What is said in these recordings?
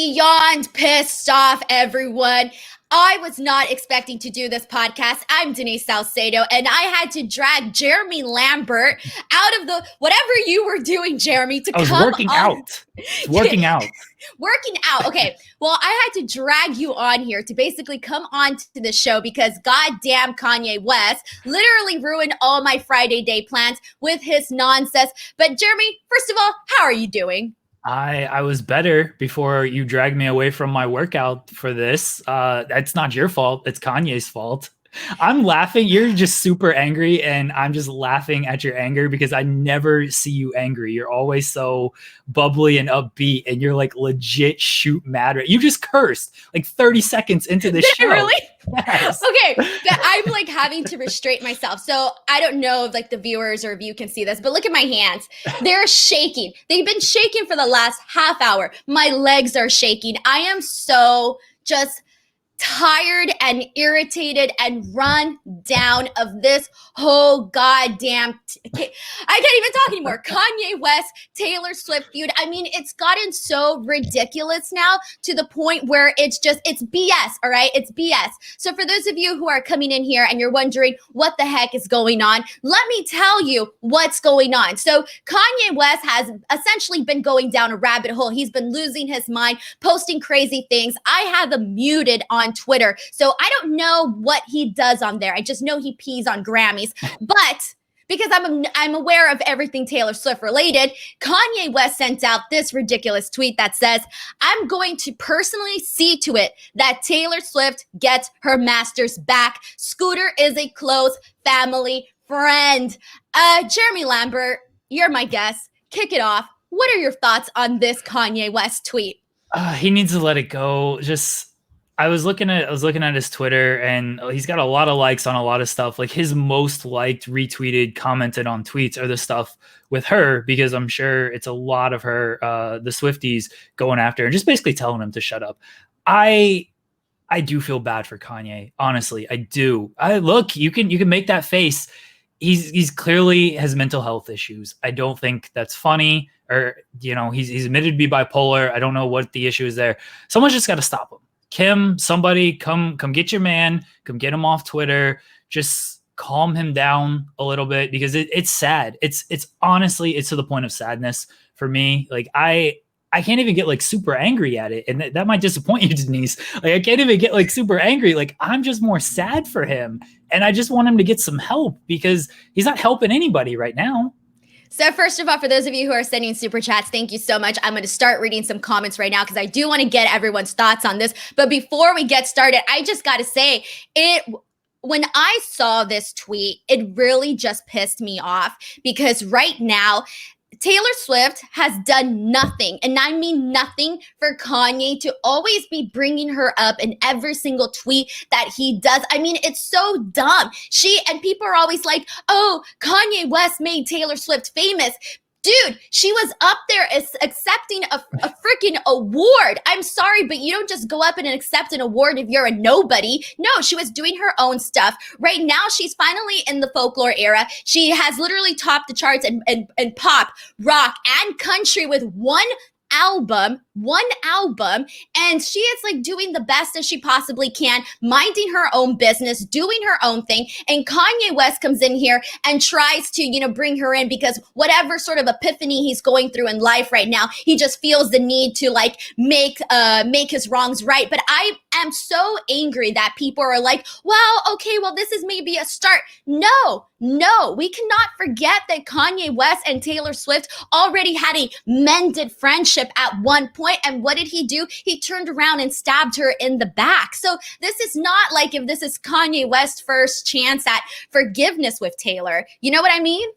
beyond pissed off, everyone. I was not expecting to do this podcast. I'm Denise Salcedo, and I had to drag Jeremy Lambert out of the whatever you were doing, Jeremy, to I was come working on. out. Working out. Working out. Okay. Well, I had to drag you on here to basically come on to the show because goddamn Kanye West literally ruined all my Friday day plans with his nonsense. But Jeremy, first of all, how are you doing? I was better before you dragged me away from my workout for this. That's not your fault. It's Kanye's fault. I'm laughing. You're just super angry, and I'm just laughing at your anger because I never see you angry. You're always so bubbly and upbeat, and you're like legit shoot mad. You just cursed like 30 seconds into the show. Really? Yes. Okay, but I'm like having to restrain myself. So I don't know if like the viewers or if you can see this, but look at my hands. They're shaking. They've been shaking for the last half hour. My legs are shaking. I am so just tired and irritated and run down of this whole goddamn I can't even talk anymore. Kanye West, Taylor Swift feud. I mean, it's gotten so ridiculous now to the point where it's BS, all right? It's BS. So for those of you who are coming in here and you're wondering what the heck is going on, let me tell you what's going on. So Kanye West has essentially been going down a rabbit hole. He's been losing his mind, posting crazy things. I have him muted on Twitter. So I don't know what he does on there. I just know he pees on Grammys. But because I'm aware of everything Taylor Swift related, Kanye West sent out this ridiculous tweet that says, I'm going to personally see to it that Taylor Swift gets her masters back. Scooter is a close family friend. Jeremy Lambert, you're my guest. Kick it off. What are your thoughts on this Kanye West tweet? He needs to let it go. I was looking at his Twitter, and he's got a lot of likes on a lot of stuff. Like his most liked, retweeted, commented on tweets are the stuff with her, because I'm sure it's a lot of her, the Swifties going after her and just basically telling him to shut up. I do feel bad for Kanye. Honestly, I do. Look, you can make that face. He's clearly has mental health issues. I don't think that's funny, or, he's admitted to be bipolar. I don't know what the issue is there. Someone's just got to stop him. Kim, somebody come get your man, come get him off Twitter. Just calm him down a little bit, because it's sad. It's honestly, it's to the point of sadness for me. Like I can't even get like super angry at it. And that might disappoint you, Denise. Like I can't even get like super angry. Like I'm just more sad for him. And I just want him to get some help, because he's not helping anybody right now. So first of all, for those of you who are sending super chats, thank you so much. I'm going to start reading some comments right now because I do want to get everyone's thoughts on this. But before we get started, I just got to say when I saw this tweet, it really just pissed me off, because right now, Taylor Swift has done nothing, and I mean nothing, for Kanye to always be bringing her up in every single tweet that he does. I mean, it's so dumb. People are always like, oh, Kanye West made Taylor Swift famous. Dude, she was up there accepting a freaking award. I'm sorry, but you don't just go up and accept an award if you're a nobody. No, she was doing her own stuff. Right now, she's finally in the folklore era. She has literally topped the charts and pop, rock, and country with one album, and she is like doing the best that she possibly can, minding her own business, doing her own thing. And Kanye West comes in here and tries to, bring her in, because whatever sort of epiphany he's going through in life right now, he just feels the need to like make his wrongs right. But I am so angry that people are like, well, okay, well, this is maybe a start. No, we cannot forget that Kanye West and Taylor Swift already had a mended friendship at one point. And what did he do? He turned around and stabbed her in the back. So this is not like if this is Kanye West's first chance at forgiveness with Taylor. You know what I mean?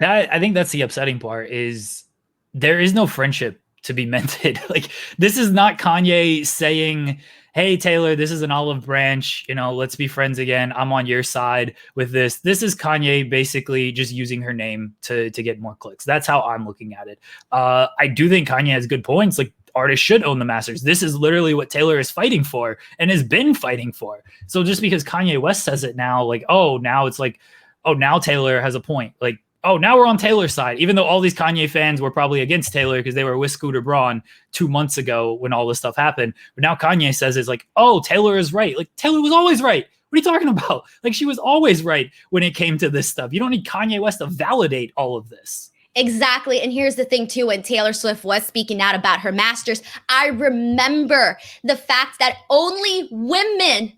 I think that's the upsetting part, is there is no friendship to be mended. Like this is not Kanye saying, hey, Taylor, this is an olive branch. Let's be friends again. I'm on your side with this. This is Kanye basically just using her name to get more clicks. That's how I'm looking at it. I do think Kanye has good points. Like artists should own the masters. This is literally what Taylor is fighting for and has been fighting for. So just because Kanye West says it now, like, oh, now it's like, oh, now Taylor has a point. Like oh, now we're on Taylor's side, even though all these Kanye fans were probably against Taylor because they were with Scooter Braun 2 months ago when all this stuff happened. But now Kanye says it's like, oh, Taylor is right. Like, Taylor was always right. What are you talking about? Like, she was always right when it came to this stuff. You don't need Kanye West to validate all of this. Exactly. And here's the thing, too, when Taylor Swift was speaking out about her masters, I remember the fact that only women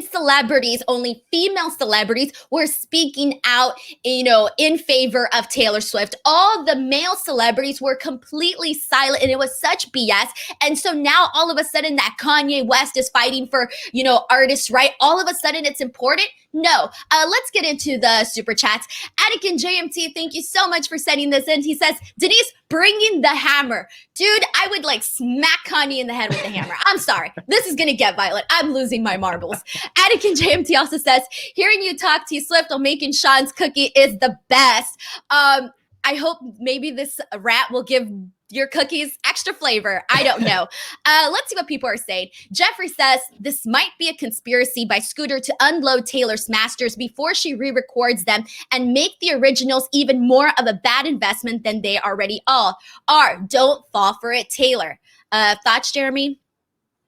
celebrities, only female celebrities were speaking out, in favor of Taylor Swift. All the male celebrities were completely silent, and it was such BS. And so now all of a sudden that Kanye West is fighting for, artists' right, all of a sudden it's important. No. Let's get into the super chats. Attic and JMT, thank you so much for sending this in. He says, Denise, bringing the hammer. Dude, I would smack Kanye in the head with the hammer. I'm sorry. This is going to get violent. I'm losing my marbles. Attic and JMT also says, hearing you talk T Swift on making Sean's cookie is the best. I hope maybe this rat will give your cookies extra flavor. I don't know. Let's see what people are saying. Jeffrey says, this might be a conspiracy by Scooter to unload Taylor's masters before she re-records them and make the originals even more of a bad investment than they already all are. Don't fall for it, Taylor. Thoughts, Jeremy?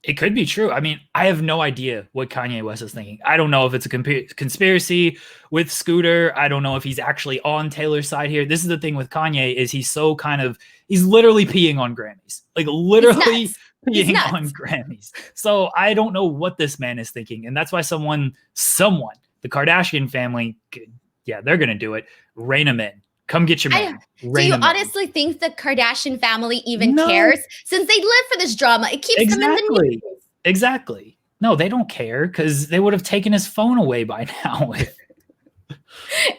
It could be true. I mean, I have no idea what Kanye West is thinking. I don't know if it's a conspiracy with Scooter. I don't know if he's actually on Taylor's side here. This is the thing with Kanye is he's literally peeing on Grammys. Like literally peeing on Grammys. So I don't know what this man is thinking. And that's why someone, the Kardashian family, they're going to do it. Rein him in. Come get your man. Do you honestly think the Kardashian family even cares? Since they live for this drama, it keeps them in the news. Exactly. No, they don't care because they would have taken his phone away by now.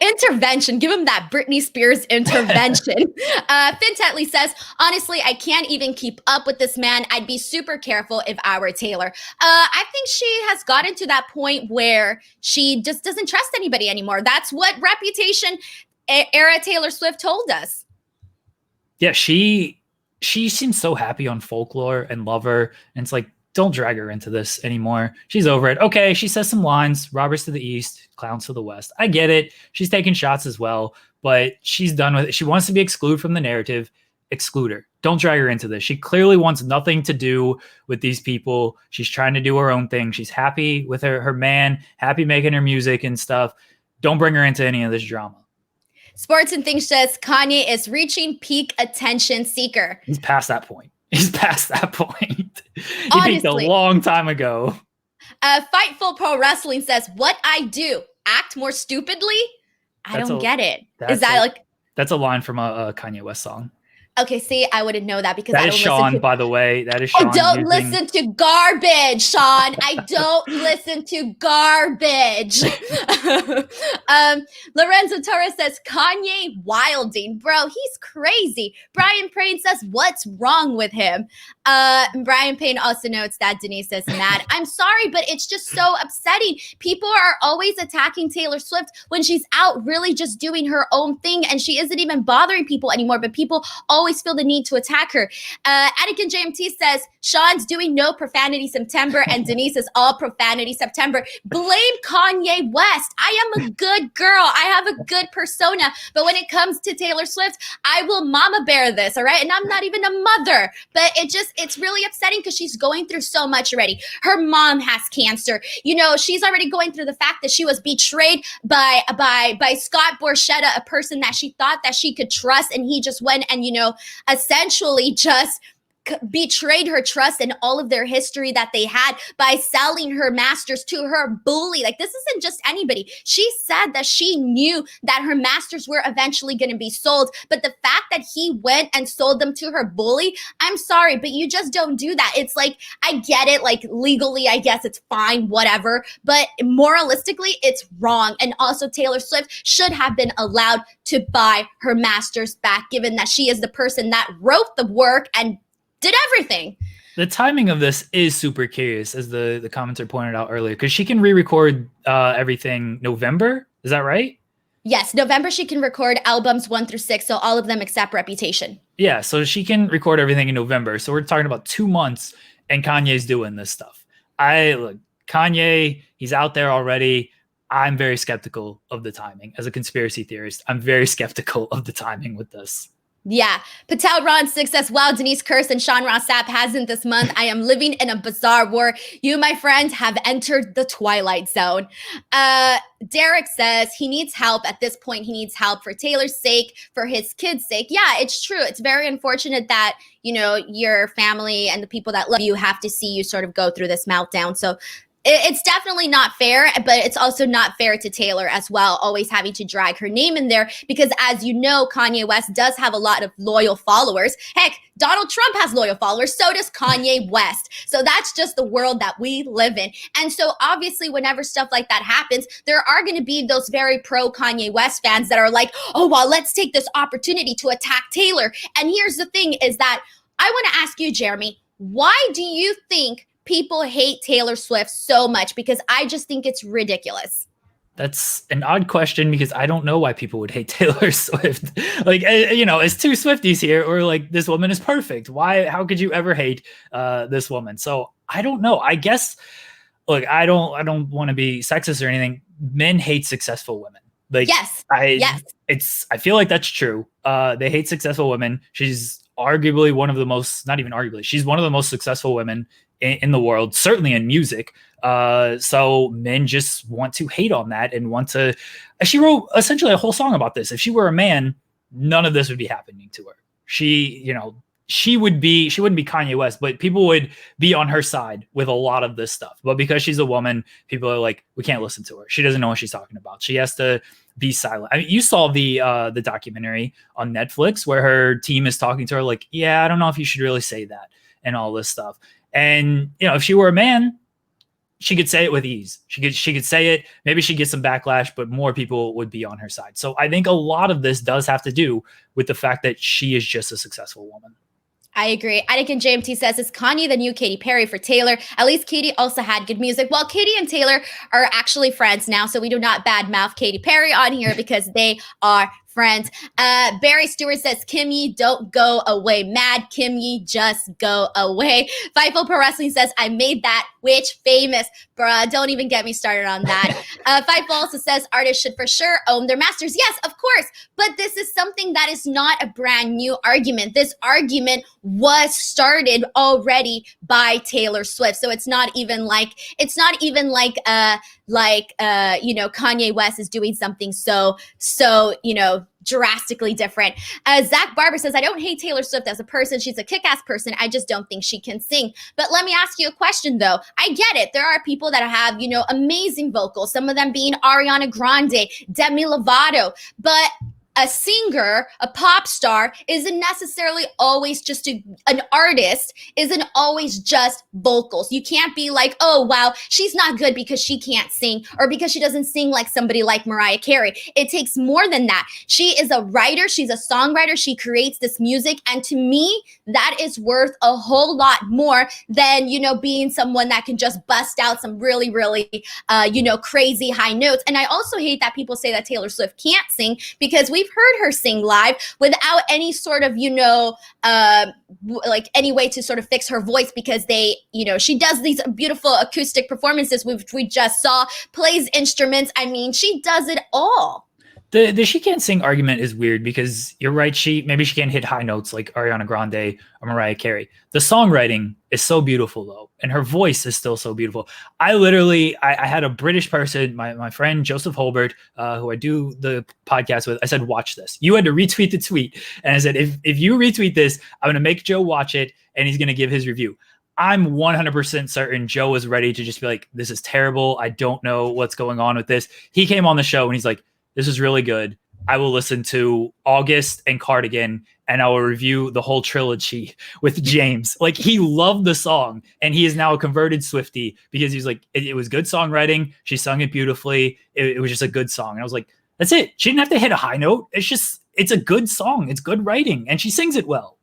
Intervention. Give him that Britney Spears intervention. Finn Tetley says, honestly, I can't even keep up with this man. I'd be super careful if I were Taylor. I think she has gotten to that point where she just doesn't trust anybody anymore. That's what Reputation era Taylor Swift told us. Yeah, she seems so happy on Folklore and Lover, and it's like, don't drag her into this anymore. She's over it. Okay, she says some lines, robbers to the east, clowns to the west. I get it. She's taking shots as well, but she's done with it. She wants to be excluded from the narrative. Exclude her. Don't drag her into this. She clearly wants nothing to do with these people. She's trying to do her own thing. She's happy with her man, happy making her music and stuff. Don't bring her into any of this drama. Sports and Things says Kanye is reaching peak attention seeker. He's past that point. He peaked a long time ago. Fightful Pro Wrestling says, what I do, act more stupidly? I don't get it. Is that that's a line from a Kanye West song. Okay, see, I wouldn't know that because that is Sean, by the way. That is Sean. I don't listen to garbage, Sean. I don't listen to garbage. Lorenzo Torres says, Kanye wilding. Bro, he's crazy. Bryan Payne says, what's wrong with him? Bryan Payne also notes that Denise is mad. I'm sorry, but it's just so upsetting. People are always attacking Taylor Swift when she's out really just doing her own thing and she isn't even bothering people anymore, but people always feel the need to attack her. Attic JMT says, Sean's doing no profanity September and Denise is all profanity September. Blame Kanye West. I am a good girl. I have a good persona. But when it comes to Taylor Swift, I will mama bear this, all right? And I'm not even a mother. But it's really upsetting because she's going through so much already. Her mom has cancer. She's already going through the fact that she was betrayed by Scott Borchetta, a person that she thought that she could trust. And he just went and, essentially just betrayed her trust and all of their history that they had by selling her masters to her bully. This isn't just anybody. She said that she knew that her masters were eventually going to be sold, but the fact that he went and sold them to her bully, I'm sorry, but you just don't do that. It's I get it, legally, I guess it's fine, whatever, but moralistically, it's wrong. And also Taylor Swift should have been allowed to buy her masters back, given that she is the person that wrote the work and did everything. The timing of this is super curious, as the commenter pointed out earlier, because she can re-record everything November. Is that right? Yes, November she can record albums 1 through 6, so all of them except Reputation. Yeah, so she can record everything in November. So we're talking about 2 months, and Kanye's doing this stuff. Kanye, he's out there already. I'm very skeptical of the timing. As a conspiracy theorist, I'm very skeptical of the timing with this. Yeah. Patel Ron 6 says, wow, Denise Curse and Sean Ross Sapp hasn't this month. I am living in a bizarre war. You, my friends, have entered the twilight zone. Derek says he needs help. At this point, he needs help for Taylor's sake, for his kids' sake. Yeah, it's true. It's very unfortunate that, your family and the people that love you have to see you sort of go through this meltdown. So it's definitely not fair, but it's also not fair to Taylor as well, always having to drag her name in there because, as you know, Kanye West does have a lot of loyal followers. Heck, Donald Trump has loyal followers, so does Kanye West. So that's just the world that we live in. And so obviously whenever stuff like that happens, there are going to be those very pro Kanye West fans that are like, oh, well, let's take this opportunity to attack Taylor. And here's the thing is that I want to ask you, Jeremy, why do you think people hate Taylor Swift so much? Because I just think it's ridiculous. That's an odd question because I don't know why people would hate Taylor Swift. Like, it's two Swifties here, or like this woman is perfect. Why? How could you ever hate this woman? So I don't know. I guess, look, I don't want to be sexist or anything. Men hate successful women. Like, yes. I feel like that's true. They hate successful women. She's arguably one of the most, not even arguably, she's one of the most successful women in the world, certainly in music. So men just want to hate on that and want to. She wrote essentially a whole song about this. If she were a man, none of this would be happening to her. She wouldn't be Kanye West, but people would be on her side with a lot of this stuff. But because she's a woman, people are like, we can't listen to her. She doesn't know what she's talking about. She has to be silent. I mean, you saw the documentary on Netflix where her team is talking to her like, yeah, I don't know if you should really say that and all this stuff. And, if she were a man, she could say it with ease. She could say it. Maybe she'd get some backlash, but more people would be on her side. So I think a lot of this does have to do with the fact that she is just a successful woman. I agree. Anakin JMT says, is Kanye the new Katy Perry for Taylor? At least Katy also had good music. Well, Katy and Taylor are actually friends now, so we do not badmouth Katy Perry on here because they are friends. Barry Stewart says, Kimmy, don't go away. Mad Kimmy, just go away. Fightful Pro Wrestling says, I made that witch famous. Bruh, don't even get me started on that. Fightful also says, artists should for sure own their masters. Yes, of course. But this is something that is not a brand new argument. This argument was started already by Taylor Swift. So it's not even like Kanye West is doing something so drastically different. Zach Barber says, I don't hate Taylor Swift as a person. She's a kick-ass person. I just don't think she can sing. But let me ask you a question, though. I get it. There are people that have, amazing vocals, some of them being Ariana Grande, Demi Lovato. But a singer, a pop star, isn't necessarily always just an artist, isn't always just vocals. You can't be like, oh, wow, she's not good because she can't sing or because she doesn't sing like somebody like Mariah Carey. It takes more than that. She is a writer. She's a songwriter. She creates this music. And to me, that is worth a whole lot more than, being someone that can just bust out some really, really, crazy high notes. And I also hate that people say that Taylor Swift can't sing because we've heard her sing live without any sort of, like any way to sort of fix her voice because she does these beautiful acoustic performances, which we just saw, plays instruments. I mean, she does it all. The she can't sing argument is weird because you're right. Maybe she can't hit high notes like Ariana Grande or Mariah Carey. The songwriting is so beautiful though. And her voice is still so beautiful. I had a British person, my friend, Joseph Holbert, who I do the podcast with. I said, watch this. You had to retweet the tweet. And I said, if you retweet this, I'm going to make Joe watch it and he's going to give his review. I'm 100% certain Joe was ready to just be like, this is terrible. I don't know what's going on with this. He came on the show and he's like, this is really good. I will listen to August and Cardigan and I will review the whole trilogy with James. Like, he loved the song and he is now a converted Swiftie because he's like, it was good songwriting. She sung it beautifully. It was just a good song. And I was like, that's it. She didn't have to hit a high note. It's a good song. It's good writing and she sings it well.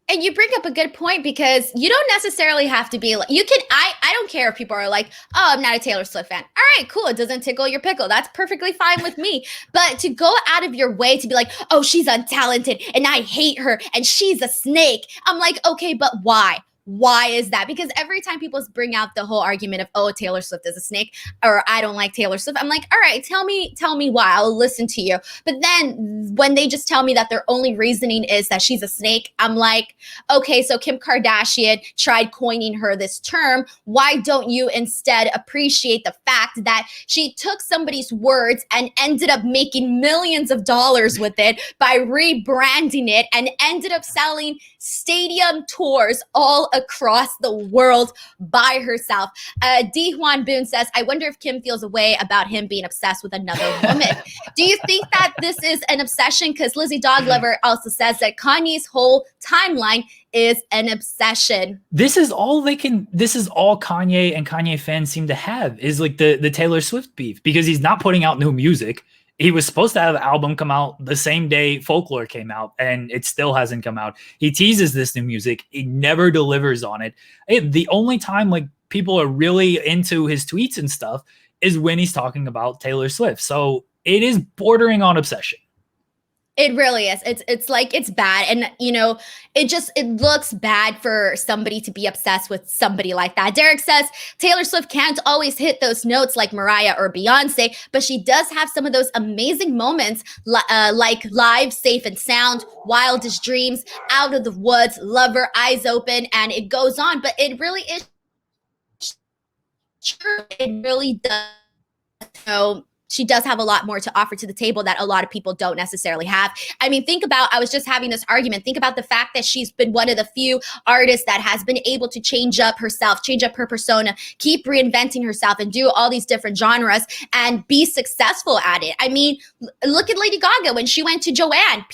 And you bring up a good point because you don't necessarily have to be like, I don't care if people are like, oh, I'm not a Taylor Swift fan. All right, cool. It doesn't tickle your pickle. That's perfectly fine with me. But to go out of your way to be like, oh, she's untalented and I hate her and she's a snake. I'm like, okay, but why? why is that? Because every time people bring out the whole argument of, oh, Taylor Swift is a snake, or I don't like Taylor Swift, I'm like, all right, tell me why. I'll listen to you. But then when they just tell me that their only reasoning is that she's a snake, I'm like, okay, so Kim Kardashian tried coining her this term. Why don't you instead appreciate the fact that she took somebody's words and ended up making millions of dollars with it by rebranding it and ended up selling stadium tours all across the world by herself. Djuan Boone says, I wonder if Kim feels a way about him being obsessed with another woman. Do you think that this is an obsession? Because Lizzie Dog Lover also says that Kanye's whole timeline is an obsession. This is all Kanye and Kanye fans seem to have, is like the Taylor Swift beef, because he's not putting out new music. He was supposed to have an album come out the same day Folklore came out, and it still hasn't come out. He teases this new music. He never delivers on it. The only time like people are really into his tweets and stuff is when he's talking about Taylor Swift. So it is bordering on obsession. It really is. It's like, it's bad. And, you know, it looks bad for somebody to be obsessed with somebody like that. Derek says, Taylor Swift can't always hit those notes like Mariah or Beyonce, but she does have some of those amazing moments like Live, Safe and Sound, Wildest Dreams, Out of the Woods, Lover, Eyes Open, and it goes on. But it really is true. It really does. So she does have a lot more to offer to the table that a lot of people don't necessarily have. I mean, I was just having this argument. Think about the fact that she's been one of the few artists that has been able to change up herself, change up her persona, keep reinventing herself and do all these different genres and be successful at it. I mean, look at Lady Gaga when she went to Joanne.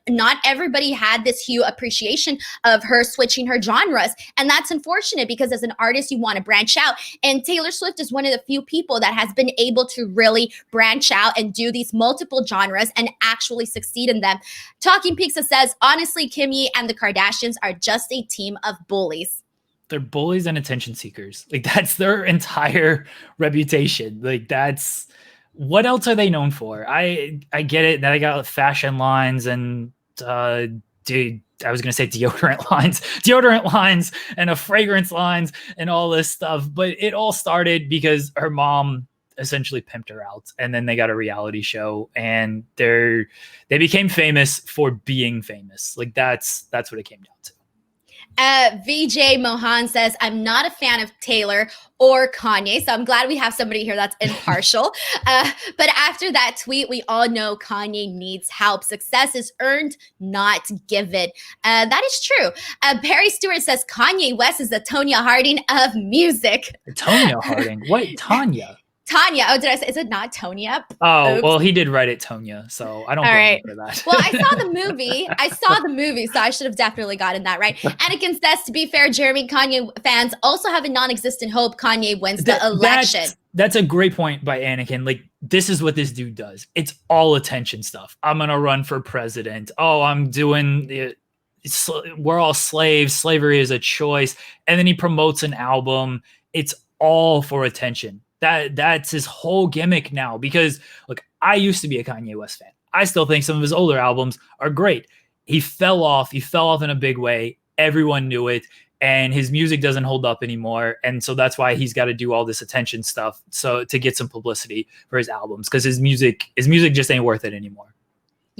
Not everybody had this huge appreciation of her switching her genres. And that's unfortunate because as an artist, you want to branch out. And Taylor Swift is one of the few people that has been able to really branch out and do these multiple genres and actually succeed in them. Talking Pizza says, honestly, Kimmy and the Kardashians are just a team of bullies. They're bullies and attention seekers. Like, that's their entire reputation. Like, that's what else are they known for? I get it that I got fashion lines and I was going to say deodorant lines and a fragrance lines and all this stuff. But it all started because her mom essentially pimped her out, and then they got a reality show, and they became famous for being famous. Like, that's what it came down to. VJ Mohan says, I'm not a fan of Taylor or Kanye, so I'm glad we have somebody here that's impartial. But after that tweet, we all know Kanye needs help. Success is earned, not given. That is true. Barry Stewart says, Kanye West is the Tonya Harding of music. Tonya Harding? What? Tanya? Tanya. Oh, did I say? Is it not Tonya? Oh, Oops. well, he did write it Tonya, so I don't blame him for that. Well, I saw the movie, so I should have definitely gotten that right. Anakin says, to be fair, Jeremy, Kanye fans also have a non-existent hope Kanye wins the election. That's a great point by Anakin. Like, this is what this dude does. It's all attention stuff. I'm going to run for president. Oh, I'm doing it. We're all slaves. Slavery is a choice. And then he promotes an album. It's all for attention. That's his whole gimmick now, because look, I used to be a Kanye West fan. I still think some of his older albums are great. He fell off in a big way. Everyone knew it, and his music doesn't hold up anymore. And so that's why he's got to do all this attention stuff so to get some publicity for his albums, because his music just ain't worth it anymore.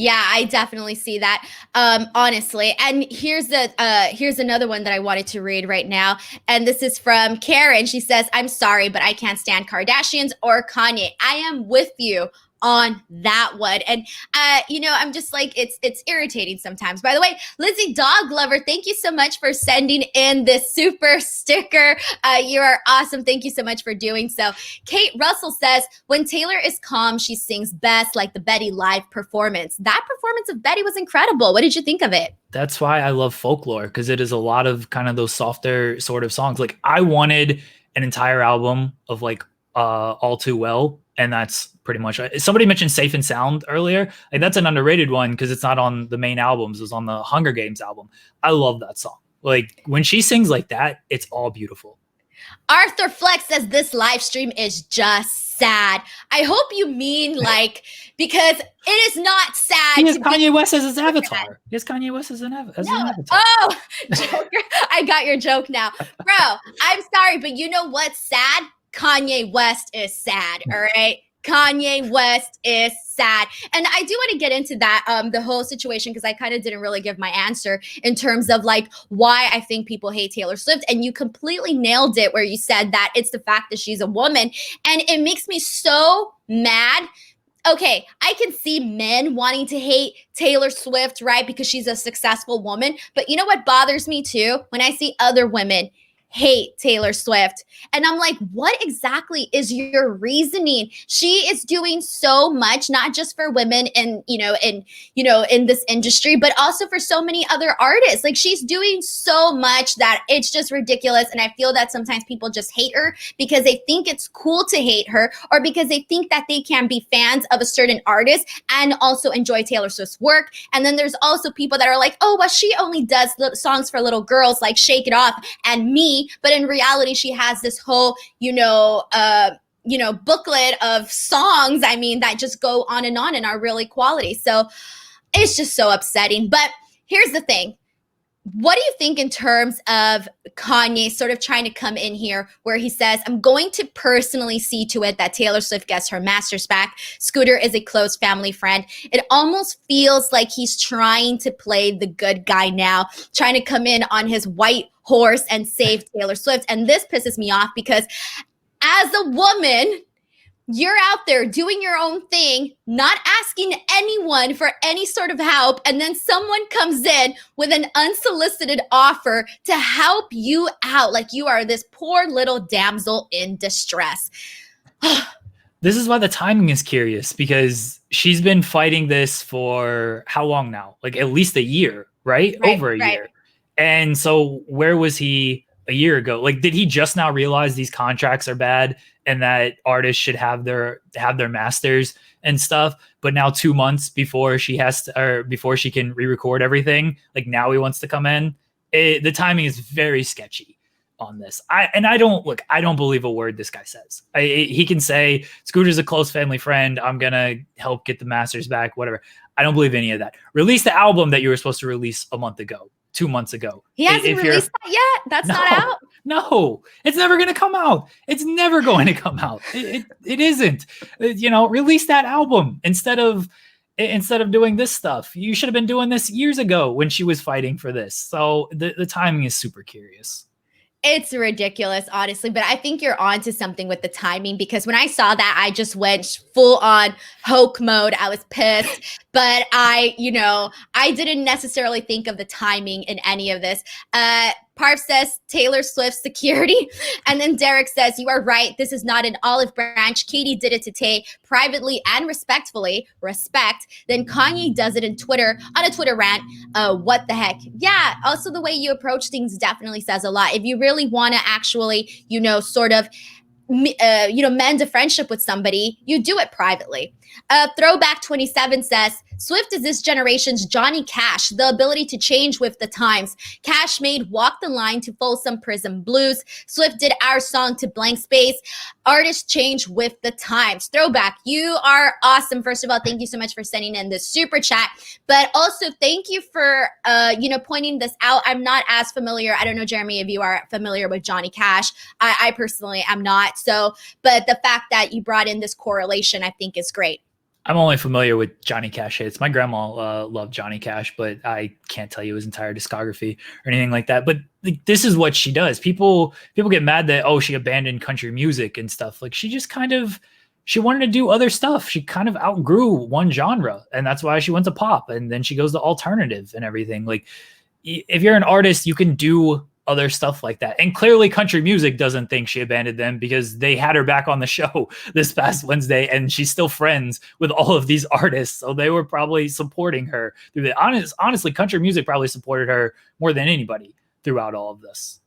Yeah, I definitely see that, honestly. And here's another one that I wanted to read right now. And this is from Karen. She says, I'm sorry, but I can't stand Kardashians or Kanye. I am with you on that one. And I'm just like, it's irritating sometimes. By the way, Lizzie Dog Lover, thank you so much for sending in this super sticker. You are awesome. Thank you so much for doing so. Kate Russell says, when Taylor is calm, she sings best, like the Betty live performance. That performance of Betty was incredible. What did you think of it? That's why I love Folklore, because it is a lot of kind of those softer sort of songs. Like, I wanted an entire album of like All Too Well, and that's pretty much it. Somebody mentioned Safe and Sound earlier. Like, that's an underrated one because it's not on the main albums. It was on the Hunger Games album. I love that song. Like, when she sings like that, it's all beautiful. Arthur Flex says this live stream is just sad. I hope you mean like, because it is not sad. He has to Kanye West as his avatar. He has Kanye West as an avatar. Oh, Joker. I got your joke now. Bro, I'm sorry, but you know what's sad? Kanye West is sad, all right? Kanye West is sad. And I do want to get into that, the whole situation, because I kind of didn't really give my answer in terms of like why I think people hate Taylor Swift. And you completely nailed it where you said that it's the fact that she's a woman. And it makes me so mad. Okay, I can see men wanting to hate Taylor Swift, right? Because she's a successful woman. But you know what bothers me too? When I see other women hate Taylor Swift. And I'm like, what exactly is your reasoning? She is doing so much, not just for women in this industry, but also for so many other artists. Like, she's doing so much that it's just ridiculous. And I feel that sometimes people just hate her because they think it's cool to hate her, or because they think that they can be fans of a certain artist and also enjoy Taylor Swift's work. And then there's also people that are like, oh, well, she only does songs for little girls like Shake It Off and Me. But in reality, she has this whole, booklet of songs, I mean, that just go on and are really quality. So it's just so upsetting. But here's the thing. What do you think in terms of Kanye sort of trying to come in here where he says, I'm going to personally see to it that Taylor Swift gets her masters back. Scooter is a close family friend. It almost feels like he's trying to play the good guy now, trying to come in on his white horse and save Taylor Swift. And this pisses me off because as a woman, you're out there doing your own thing, not asking anyone for any sort of help, and then someone comes in with an unsolicited offer to help you out like you are this poor little damsel in distress. This is why the timing is curious, because she's been fighting this for how long now? Like at least a year, right? Over a year. And so where was he a year ago? Like, did he just now realize these contracts are bad and that artists should have their masters and stuff? But now 2 months before she before she can re-record everything, like now he wants to come in. The timing is very sketchy on this. I don't believe a word this guy says. He can say Scooter's a close family friend. I'm gonna help get the masters back, whatever. I don't believe any of that. Release the album that you were supposed to release a month ago. 2 months ago. He hasn't released that yet? That's not out? No, it's never going to come out. It's never going to come out. It isn't. Release that album instead of doing this stuff. You should have been doing this years ago when she was fighting for this. So the timing is super curious. It's ridiculous, honestly, but I think you're onto something with the timing, because when I saw that, I just went full on Hulk mode. I was pissed, but I didn't necessarily think of the timing in any of this. Parv says Taylor Swift security. And then Derek says, you are right. This is not an olive branch. Katie did it to Tay privately and respectfully. Respect. Then Kanye does it on a Twitter rant. What the heck? Yeah. Also, the way you approach things definitely says a lot. If you really want to actually, mend a friendship with somebody, you do it privately. Throwback 27 says, Swift is this generation's Johnny Cash, the ability to change with the times. Cash made Walk the Line to Folsom Prison Blues. Swift did Our Song to Blank Space. Artists change with the times. Throwback, you are awesome. First of all, thank you so much for sending in the super chat, but also thank you for, pointing this out. I'm not as familiar. I don't know, Jeremy, if you are familiar with Johnny Cash. I personally am not. So, but the fact that you brought in this correlation, I think is great. I'm only familiar with Johnny Cash hits. My grandma loved Johnny Cash, but I can't tell you his entire discography or anything like that. But this is what she does. People get mad that, she abandoned country music and stuff. Like, she just she wanted to do other stuff. She kind of outgrew one genre, and that's why she went to pop. And then she goes to alternative and everything. Like, if you're an artist, you can do other stuff like that. And clearly country music doesn't think she abandoned them, because they had her back on the show this past Wednesday and she's still friends with all of these artists. So they were probably supporting her through the honestly, country music probably supported her more than anybody throughout all of this.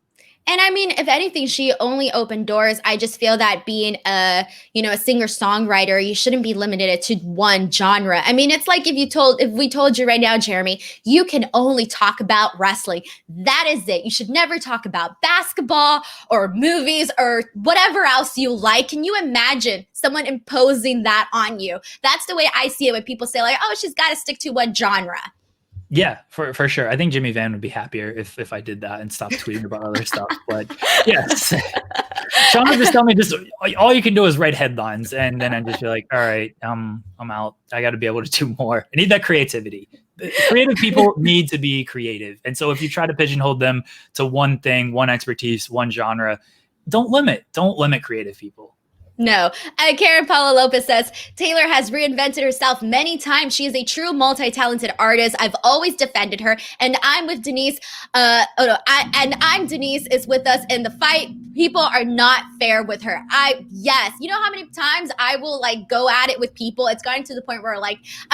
And I mean, if anything, she only opened doors. I just feel that being a singer-songwriter, you shouldn't be limited to one genre. I mean, it's like if we told you right now, Jeremy, you can only talk about wrestling. That is it. You should never talk about basketball or movies or whatever else you like. Can you imagine someone imposing that on you? That's the way I see it when people say like, oh, she's got to stick to one genre. Yeah, for sure. I think Jimmy Van would be happier if I did that and stopped tweeting about other stuff. But yes, Sean would just tell me just all you can do is write headlines, and then I just be like, all right, I'm out. I got to be able to do more. I need that creativity. Creative people need to be creative, and so if you try to pigeonhole them to one thing, one expertise, one genre, don't limit creative people. No. Karen Paula Lopez says, Taylor has reinvented herself many times. She is a true multi-talented artist. I've always defended her. And I'm with Denise. Denise is with us in the fight. People are not fair with her. Yes. You know how many times I will like go at it with people? It's gotten to the point where I'm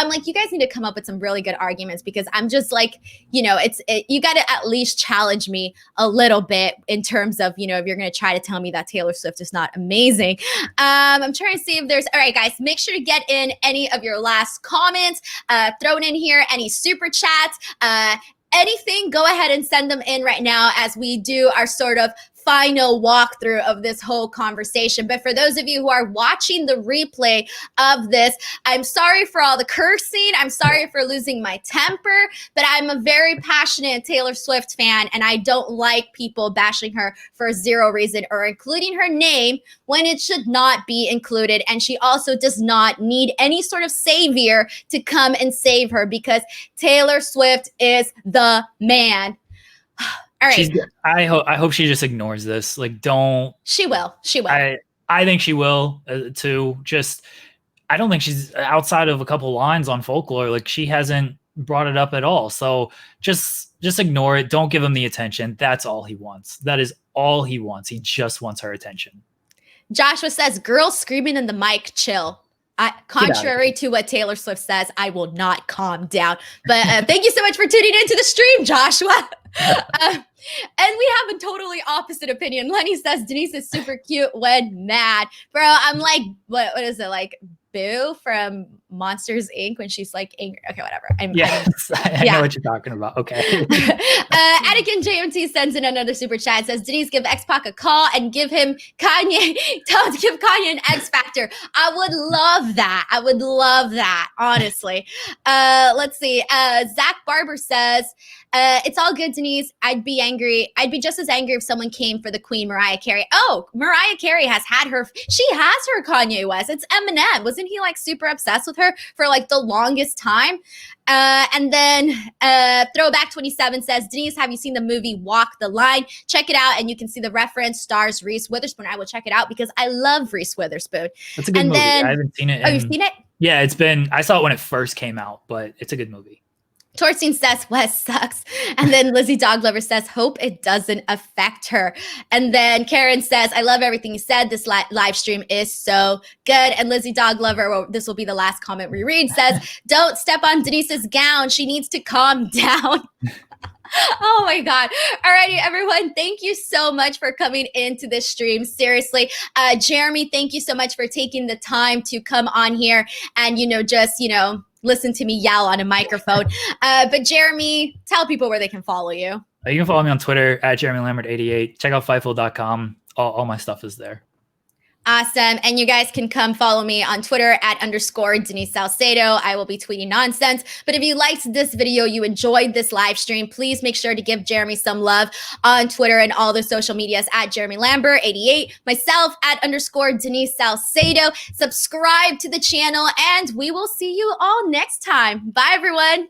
like, you guys need to come up with some really good arguments, because I'm just like, you got to at least challenge me a little bit in terms of, if you're going to try to tell me that Taylor Swift is not amazing. I'm trying to see if all right, guys, make sure to get in any of your last comments, thrown in here, any super chats, anything, go ahead and send them in right now as we do our sort of final walkthrough of this whole conversation. But for those of you who are watching the replay of this, I'm sorry for all the cursing. I'm sorry for losing my temper, but I'm a very passionate Taylor Swift fan, and I don't like people bashing her for zero reason or including her name when it should not be included. And she also does not need any sort of savior to come and save her, because Taylor Swift is the man. All right. I hope she just ignores this. Like, don't. She will. I think she will too. Just, I don't think she's outside of a couple lines on Folklore. Like, she hasn't brought it up at all. So just ignore it. Don't give him the attention. That's all he wants. That is all he wants. He just wants her attention. Joshua says, girls screaming in the mic, chill. Contrary to what Taylor Swift says, I will not calm down. But thank you so much for tuning into the stream, Joshua. And we have a totally opposite opinion. Lenny says Denise is super cute when mad. Bro, I'm like, what is it? Like Boo from Monsters, Inc. when she's like angry. Okay, whatever. I know what you're talking about. Okay. Anakin JMT sends in another super chat. Says, Denise, give X-Pac a call and give him Kanye. Tell him to give Kanye an X Factor. I would love that. Honestly. Let's see. Zach Barber says, it's all good, Denise. I'd be angry. I'd be just as angry if someone came for the Queen, Mariah Carey. Oh, Mariah Carey has she has her Kanye West. It's Eminem. Wasn't he like super obsessed with her for like the longest time? And then Throwback 27 says, Denise, have you seen the movie Walk the Line? Check it out, and you can see the reference stars Reese Witherspoon. I will check it out because I love Reese Witherspoon. That's a good movie. I haven't seen it. Oh, you've seen it? Yeah, I saw it when it first came out, but it's a good movie. Torstein says West sucks. And then Lizzie Dog Lover says, hope it doesn't affect her. And then Karen says, I love everything you said. This live stream is so good. And Lizzie Dog Lover, well, this will be the last comment we read, says, don't step on Denise's gown. She needs to calm down. Oh my God. Alrighty, everyone. Thank you so much for coming into this stream. Seriously. Jeremy, thank you so much for taking the time to come on here and, listen to me yell on a microphone. But Jeremy, tell people where they can follow you. You can follow me on Twitter at Jeremy Lambert 88. Check out Fightful.com. All my stuff is there. Awesome. And you guys can come follow me on Twitter at _ Denise Salcedo. I will be tweeting nonsense. But if you liked this video, you enjoyed this live stream, please make sure to give Jeremy some love on Twitter and all the social medias at Jeremy Lambert 88, myself at _ Denise Salcedo. Subscribe to the channel, and we will see you all next time. Bye, everyone.